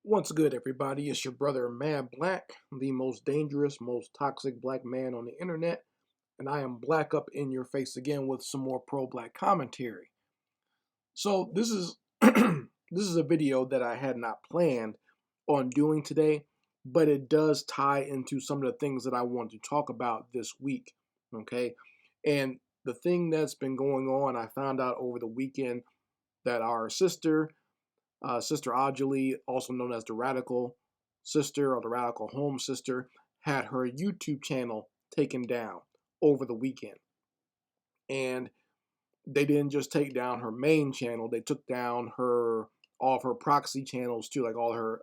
What's good, everybody? It's your brother, Mad Black, the most dangerous, most toxic black man on the internet, and I am black up in your face again with some more pro-black commentary. So this is this is a video that I had not planned on doing today, but it does tie into some of the things that I want to talk about this week. Okay, and the thing that's been going on, I found out over the weekend that our Sister Ajali, also known as the Radical Sister or the Radical Home Sister, had her YouTube channel taken down over the weekend. And they didn't just take down her main channel; they took down all of her proxy channels too, like all her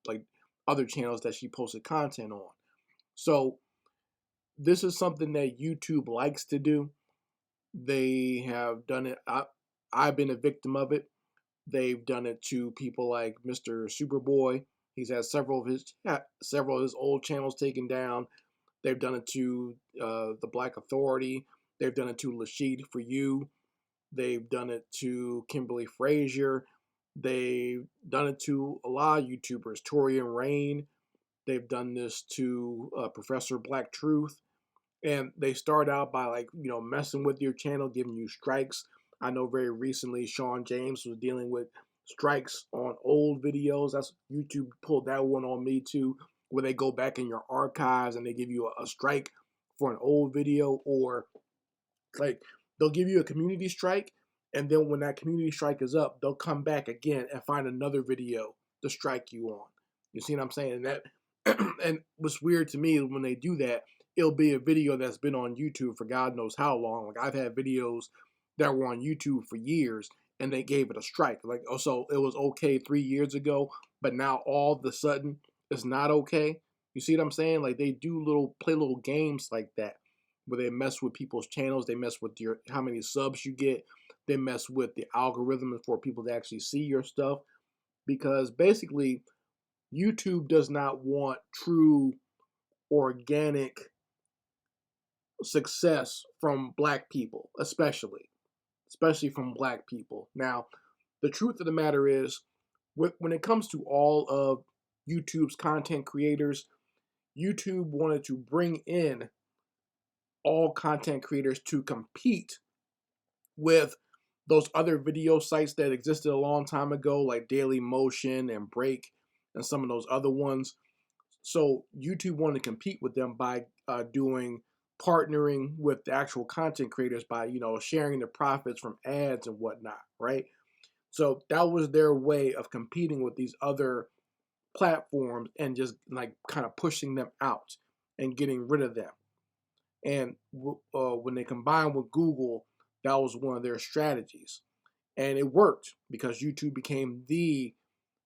like other channels that she posted content on. So this is something that YouTube likes to do. They have done it. I've been a victim of it. They've done it to people like Mr. Superboy. He's had several of his old channels taken down. They've done it to the Black Authority. They've done it to Lashid For You. They've done it to Kimberly Frazier. They've done it to a lot of YouTubers, Tori and Rain. They've done this to Professor Black Truth. And they start out by messing with your channel, giving you strikes. I know very recently Sean James was dealing with strikes on old videos. That's YouTube pulled that one on me too, where they go back in your archives and they give you a strike for an old video, or like they'll give you a community strike, and then when that community strike is up, they'll come back again and find another video to strike you on. You see what I'm saying? That and what's weird to me is when they do that, it'll be a video that's been on YouTube for God knows how long. Like I've had videos that were on YouTube for years and they gave it a strike. Like, oh, so it was okay 3 years ago, but now all of a sudden it's not okay. You see what I'm saying? Like they play little games like that where they mess with people's channels, they mess with your how many subs you get, they mess with the algorithm for people to actually see your stuff. Because basically YouTube does not want true organic success from black people, especially from black people. Now, the truth of the matter is, when it comes to all of YouTube's content creators, YouTube wanted to bring in all content creators to compete with those other video sites that existed a long time ago, like Daily Motion and Break and some of those other ones. So YouTube wanted to compete with them by doing partnering with the actual content creators by sharing the profits from ads and whatnot, right? So that was their way of competing with these other platforms and just like kind of pushing them out and getting rid of them. And when they combined with Google, that was one of their strategies, and it worked because YouTube became the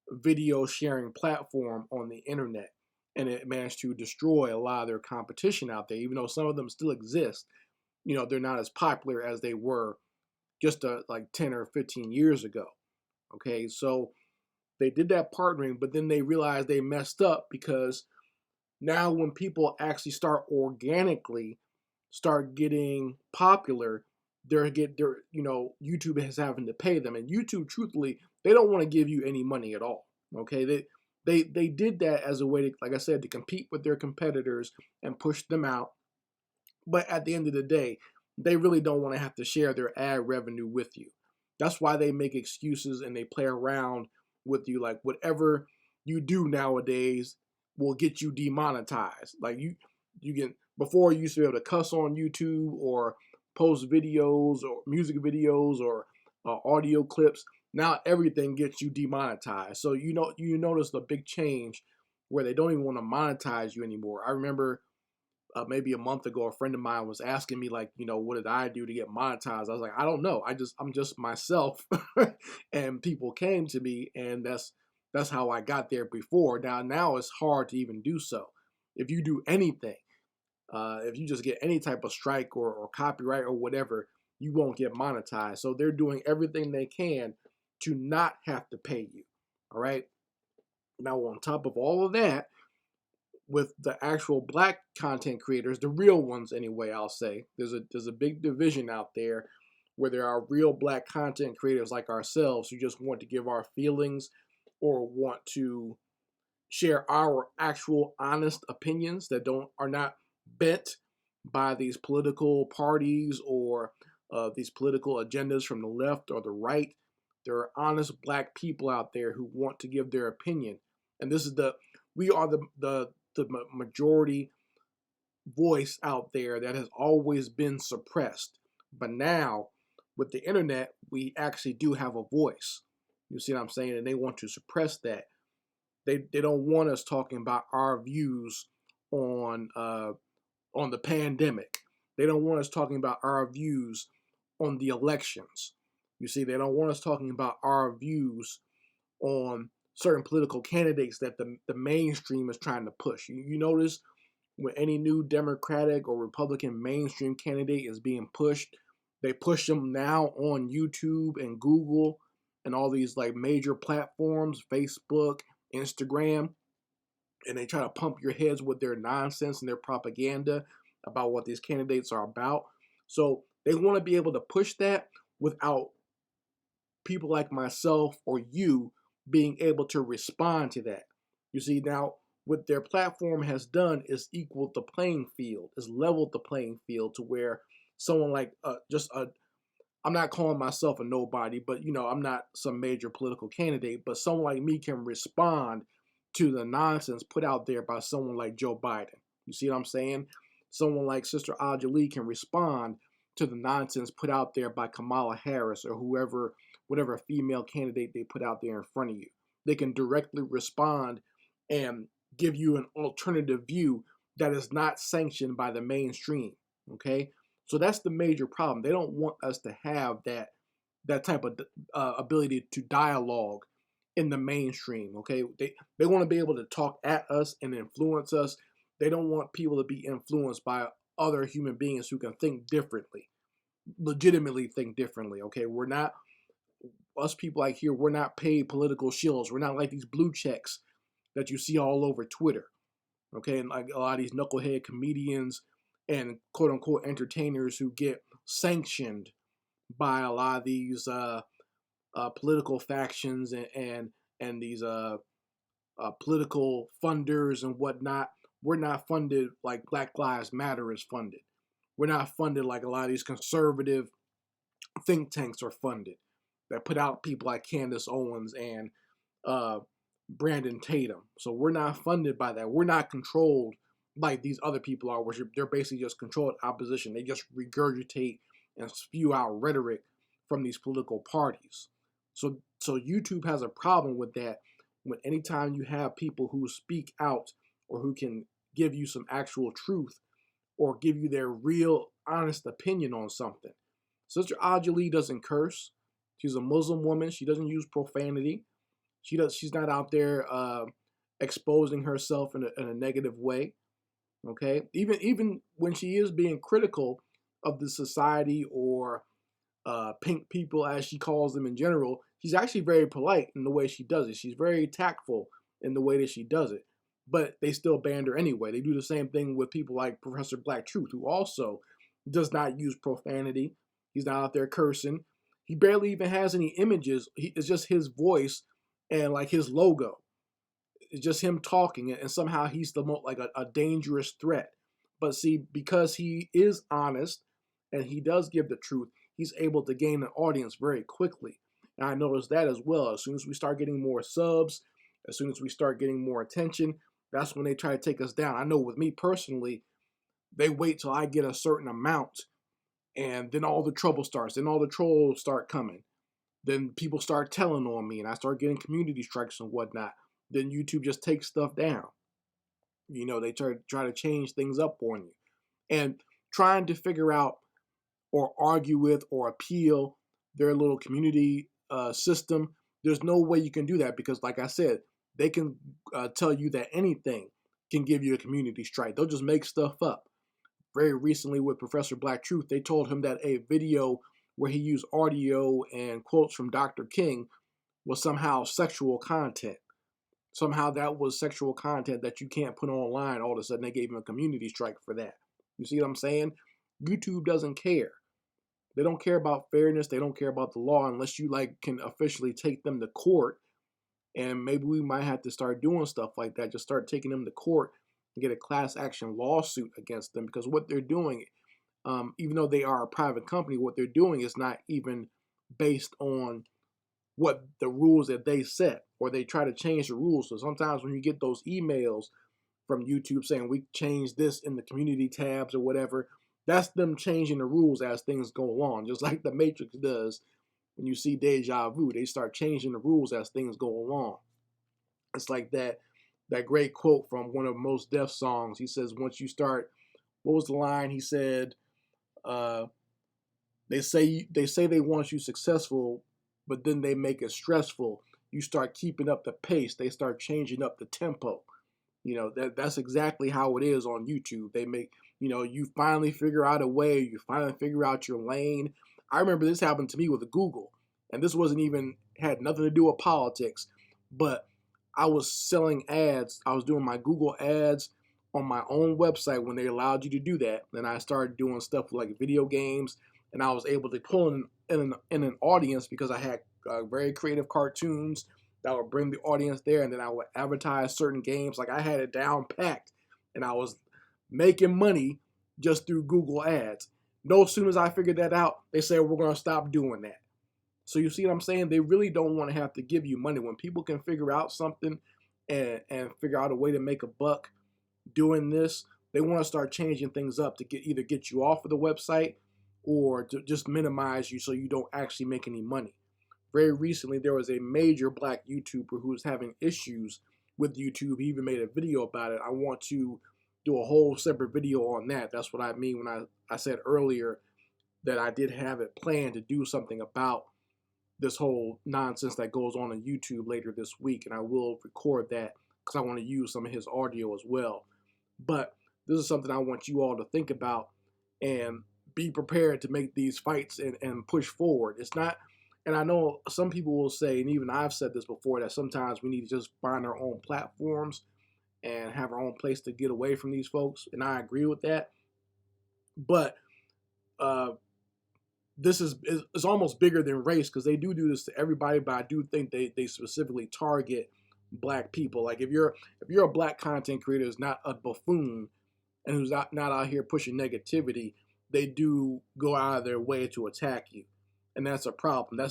video sharing platform on the internet, and it managed to destroy a lot of their competition out there. Even though some of them still exist, they're not as popular as they were just like 10 or 15 years ago. Okay, so they did that partnering, but then they realized they messed up because now when people actually organically start getting popular, YouTube is having to pay them, and YouTube, truthfully, they don't want to give you any money at all. Okay, they did that as a way to, like I said, to compete with their competitors and push them out. But at the end of the day, they really don't want to have to share their ad revenue with you. That's why they make excuses and they play around with you. Like whatever you do nowadays will get you demonetized. Like you can, before you used to be able to cuss on YouTube or post videos or music videos or audio clips. Now everything gets you demonetized. So you notice the big change where they don't even want to monetize you anymore. I remember maybe a month ago, a friend of mine was asking me like, what did I do to get monetized? I was like, I don't know. I'm just myself, and people came to me, and that's how I got there before. Now it's hard to even do so. If you do anything, if you just get any type of strike or copyright or whatever, you won't get monetized. So they're doing everything they can to not have to pay you. All right. Now, on top of all of that, with the actual black content creators, the real ones anyway, I'll say, there's a big division out there where there are real black content creators like ourselves who just want to give our feelings or want to share our actual honest opinions that don't are not bent by these political parties or these political agendas from the left or the right. There are honest black people out there who want to give their opinion, and this is we are the majority voice out there that has always been suppressed. But now, with the internet, we actually do have a voice. You see what I'm saying? And they want to suppress that. They don't want us talking about our views on the pandemic. They don't want us talking about our views on the elections. You see, they don't want us talking about our views on certain political candidates that the mainstream is trying to push. You notice when any new Democratic or Republican mainstream candidate is being pushed, they push them now on YouTube and Google and all these like major platforms, Facebook, Instagram, and they try to pump your heads with their nonsense and their propaganda about what these candidates are about. So they want to be able to push that without people like myself or you being able to respond to that. You see, now what their platform has done is equaled the playing field, is leveled the playing field to where someone like I'm not calling myself a nobody, but I'm not some major political candidate, but someone like me can respond to the nonsense put out there by someone like Joe Biden. You see what I'm saying? Someone like Sister Ajali can respond to the nonsense put out there by Kamala Harris or whatever female candidate they put out there in front of you. They can directly respond and give you an alternative view that is not sanctioned by the mainstream. Okay? So that's the major problem. They don't want us to have that type of ability to dialogue in the mainstream. Okay, they want to be able to talk at us and influence us. They don't want people to be influenced by other human beings who can think differently, legitimately think differently. Okay, we're not us people like here. We're not paid political shills. We're not like these blue checks that you see all over Twitter. Okay, and like a lot of these knucklehead comedians and quote unquote entertainers who get sanctioned by a lot of these political factions and these political funders and whatnot. We're not funded like Black Lives Matter is funded. We're not funded like a lot of these conservative think tanks are funded that put out people like Candace Owens and uh, Brandon Tatum. So we're not funded by that. We're not controlled like these other people are, where they're basically just controlled opposition. They just regurgitate and spew out rhetoric from these political parties. So YouTube has a problem with that. When anytime you have people who speak out or who can give you some actual truth or give you their real honest opinion on something. Sister Ajali doesn't curse. She's a Muslim woman. She doesn't use profanity. She's not out there exposing herself in a negative way. Okay, even when she is being critical of the society or pink people, as she calls them in general, she's actually very polite in the way she does it. She's very tactful in the way that she does it. But they still banned her anyway. They do the same thing with people like Professor Black Truth, who also does not use profanity. He's not out there cursing. He barely even has any images. It's just his voice and like his logo. It's just him talking, and somehow he's the most like a dangerous threat. But see, because he is honest and he does give the truth, he's able to gain an audience very quickly. And I noticed that as well. As soon as we start getting more subs, as soon as we start getting more attention, that's when they try to take us down. I know with me personally, they wait till I get a certain amount, and then all the trouble starts. Then all the trolls start coming. Then people start telling on me, and I start getting community strikes and whatnot. Then YouTube just takes stuff down. They try to change things up on you. And trying to figure out or argue with or appeal their little community system, there's no way you can do that because, like I said, they can tell you that anything can give you a community strike. They'll just make stuff up. Very recently with Professor Black Truth, they told him that a video where he used audio and quotes from Dr. King was somehow sexual content. Somehow that was sexual content that you can't put online. All of a sudden, they gave him a community strike for that. You see what I'm saying? YouTube doesn't care. They don't care about fairness. They don't care about the law unless you can officially take them to court And maybe we might have to start doing stuff like that, just start taking them to court and get a class action lawsuit against them, because what they're doing, even though they are a private company, what they're doing is not even based on what the rules that they set, or they try to change the rules. So sometimes when you get those emails from YouTube saying we changed this in the community tabs or whatever, that's them changing the rules as things go along, just like the Matrix does. When you see deja vu, they start changing the rules as things go along. It's like that great quote from one of Mos Def's songs. He says, once you start, what was the line? He said, uh, they want you successful, but then they make it stressful. You start keeping up the pace. They start changing up the tempo. That's exactly how it is on YouTube. They make, you finally figure out a way. You finally figure out your lane. I remember this happened to me with Google, and this wasn't even had nothing to do with politics, but I was selling ads. I was doing my Google ads on my own website when they allowed you to do that. Then I started doing stuff like video games, and I was able to pull in an audience because I had very creative cartoons that would bring the audience there, and then I would advertise certain games. Like, I had it down packed, and I was making money just through Google ads. No sooner as I figured that out, they said, we're going to stop doing that. So you see what I'm saying? They really don't want to have to give you money. When people can figure out something and figure out a way to make a buck doing this, they want to start changing things up to either get you off of the website or to just minimize you so you don't actually make any money. Very recently, there was a major black YouTuber who was having issues with YouTube. He even made a video about it. I want to do a whole separate video on that. That's what I mean when I said earlier that I did have it planned to do something about this whole nonsense that goes on YouTube later this week. And I will record that because I want to use some of his audio as well. But this is something I want you all to think about and be prepared to make these fights and push forward. It's not, and I know some people will say, and even I've said this before, that sometimes we need to just find our own platforms and have our own place to get away from these folks. And I agree with that. But this is almost bigger than race, because they do this to everybody, but I do think they specifically target black people. Like, if you're a black content creator who's not a buffoon and who's not out here pushing negativity, they do go out of their way to attack you, and that's a problem.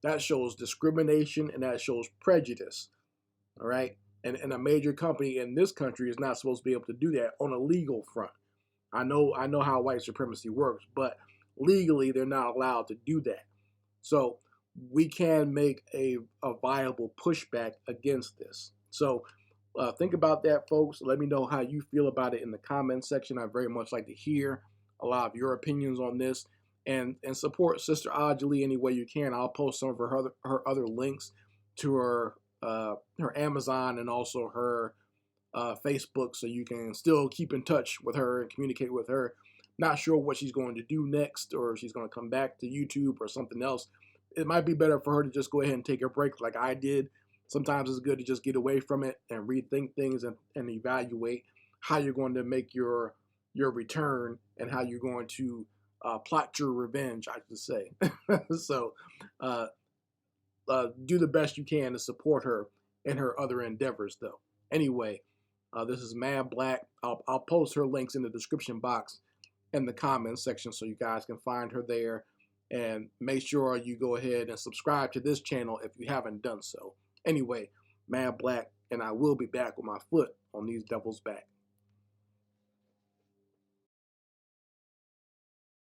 That shows discrimination, and that shows prejudice. All right, and a major company in this country is not supposed to be able to do that on a legal front. I know how white supremacy works, but legally they're not allowed to do that. So we can make a viable pushback against this. So think about that, folks. Let me know how you feel about it in the comments section. I very much like to hear a lot of your opinions on this, and support Sister Ajali any way you can. I'll post some of her other links to her Amazon and also her Facebook, so you can still keep in touch with her and communicate with her. Not sure what she's going to do next, or if she's going to come back to YouTube or something else. It might be better for her to just go ahead and take a break like I did. Sometimes it's good to just get away from it and rethink things and evaluate how you're going to make your return and how you're going to plot your revenge, I should say. So do the best you can to support her in her other endeavors, though. Anyway, this is Mad Black. I'll post her links in the description box in the comments section so you guys can find her there. And make sure you go ahead and subscribe to this channel if you haven't done so. Anyway, Mad Black, and I will be back with my foot on these devils' back.